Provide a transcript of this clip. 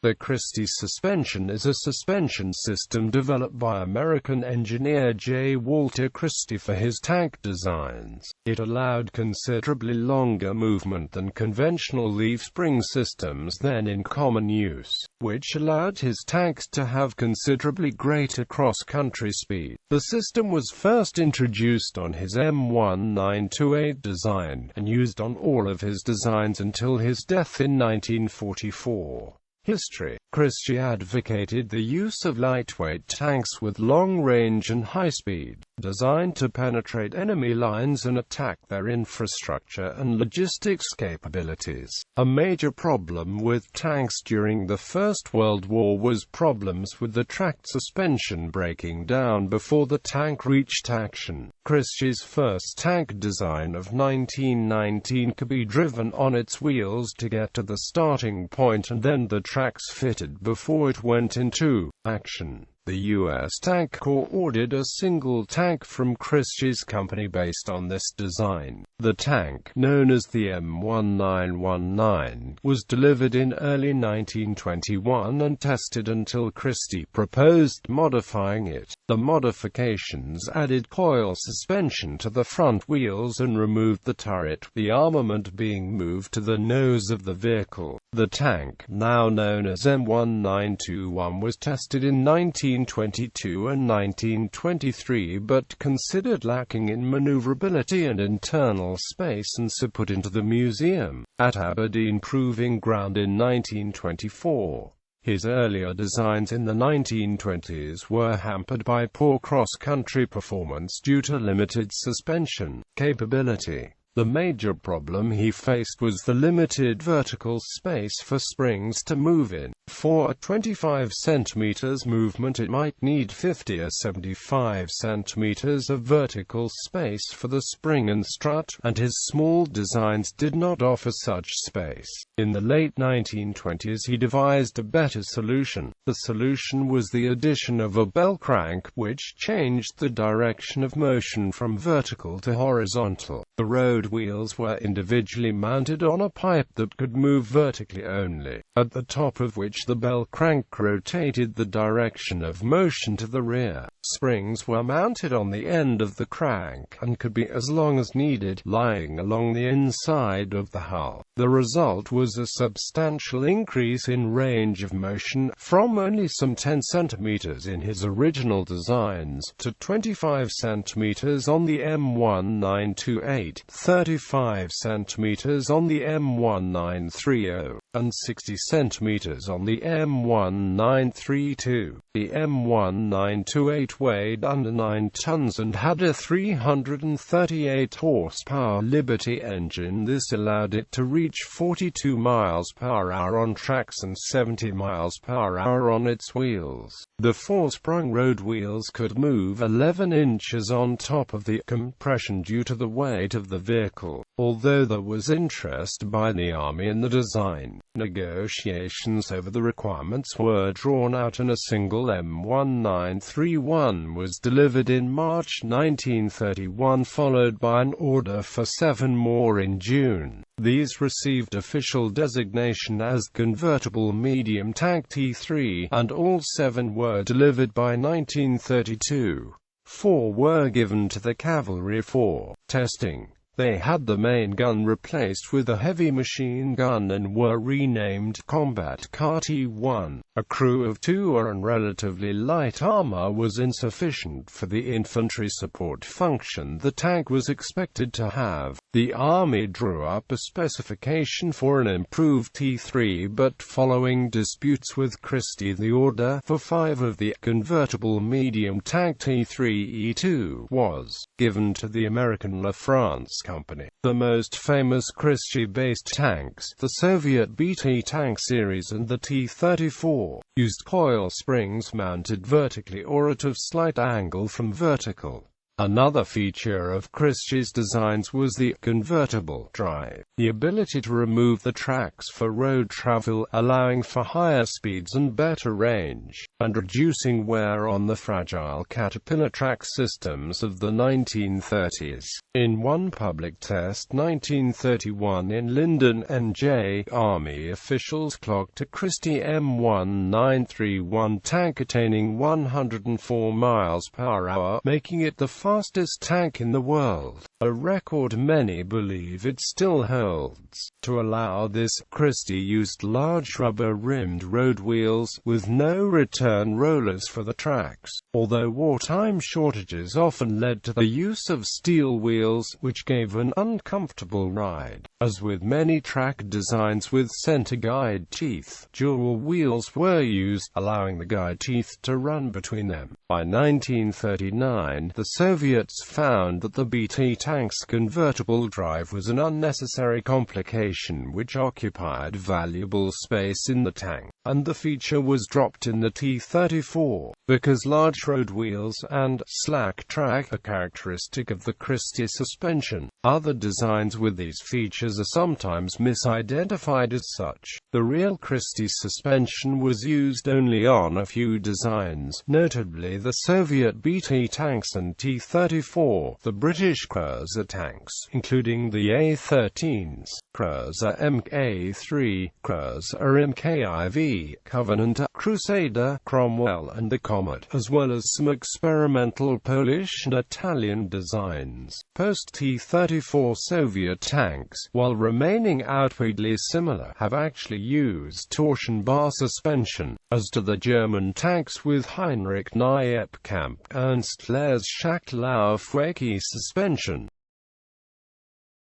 The Christie suspension is a suspension system developed by American engineer J.Walter Christie for his tank designs. It allowed considerably longer movement than conventional leaf spring systems then in common use, which allowed his tanks to have considerably greater cross-country speed. The system was first introduced on his M1928 design, and used on all of his designs until his death in 1944. History. Christie advocated the use of lightweight tanks with long range and high speed, designed to penetrate enemy lines and attack their infrastructure and logistics capabilities. A major problem with tanks during the First World War was problems with the tracked suspension breaking down before the tank reached action. Christie's first tank design of 1919 could be driven on its wheels to get to the starting point and then the tracks fitted before it went into action. The U.S. Tank Corps ordered a single tank from Christie's company based on this design. The tank, known as the M1919, was delivered in early 1921 and tested until Christie proposed modifying it. The modifications added coil suspension to the front wheels and removed the turret, the armament being moved to the nose of the vehicle. The tank, now known as M1921, was tested in 1922 and 1923 but considered lacking in maneuverability and internal space, and so put into the museum at Aberdeen Proving Ground in 1924. His earlier designs in the 1920s were hampered by poor cross-country performance due to limited suspension capability. The major problem he faced was the limited vertical space for springs to move in. For a 25 cm movement it might need 50 or 75 cm of vertical space for the spring and strut, and his small designs did not offer such space. In the late 1920s he devised a better solution. The solution was the addition of a bell crank, which changed the direction of motion from vertical to horizontal. The road wheels were individually mounted on a pipe that could move vertically only, at the top of which the bell crank rotated the direction of motion to the rear. Springs were mounted on the end of the crank, and could be as long as needed, lying along the inside of the hull. The result was a substantial increase in range of motion, from only some 10 cm in his original designs, to 25 cm on the M1928, 35 cm on the M1930, and 60 cm on the M1932. The M1928 weighed under 9 tons and had a 338 horsepower Liberty engine. This allowed it to reach 42 miles per hour on tracks and 70 miles per hour on its wheels. The four-sprung road wheels could move 11 inches on top of the compression due to the weight of the vehicle. Although there was interest by the Army in the design, negotiations over the requirements were drawn out, and a single M1931 was delivered in March 1931, followed by an order for 7 more in June. These received official designation as convertible medium tank T3, and all 7 were delivered by 1932. 4 were given to the cavalry for testing. They had the main gun replaced with a heavy machine gun and were renamed Combat Car T1. A crew of 2 and relatively light armor was insufficient for the infantry support function the tank was expected to have. The Army drew up a specification for an improved T3, but following disputes with Christie, the order for 5 of the convertible medium tank T3E2 was given to the American La France Company. The most famous Christie-based tanks, the Soviet BT tank series and the T-34, used coil springs mounted vertically or at a slight angle from vertical. Another feature of Christie's designs was the convertible drive, the ability to remove the tracks for road travel, allowing for higher speeds and better range, and reducing wear on the fragile Caterpillar track systems of the 1930s. In one public test 1931 in Lyndon, NJ, Army officials clocked a Christie M1931 tank attaining 104 miles per hour, making it the fastest tank in the world, a record many believe it still holds. To allow this, Christie used large rubber-rimmed road wheels, with no return rollers for the tracks, although wartime shortages often led to the use of steel wheels, which gave an uncomfortable ride. As with many track designs with center guide teeth, dual wheels were used, allowing the guide teeth to run between them. By 1939, the Soviets found that the BT tank's convertible drive was an unnecessary complication which occupied valuable space in the tank, and the feature was dropped in the T-34, because large road wheels and slack track are characteristic of the Christie suspension. Other designs with these features are sometimes misidentified as such. The real Christie suspension was used only on a few designs, notably the Soviet BT tanks and T-34, the British Cruiser tanks, including the A-13s, Cruiser Mk3, Cruiser Mkiv, Covenant, Crusader, Cromwell and the Comet, as well as some experimental Polish and Italian designs. Post-T-34 Soviet tanks, while remaining outwardly similar, have actually used torsion bar suspension, as do the German tanks with Heinrich Nieppkamp, Ernst Lehrs Schachtlaufwerke suspension.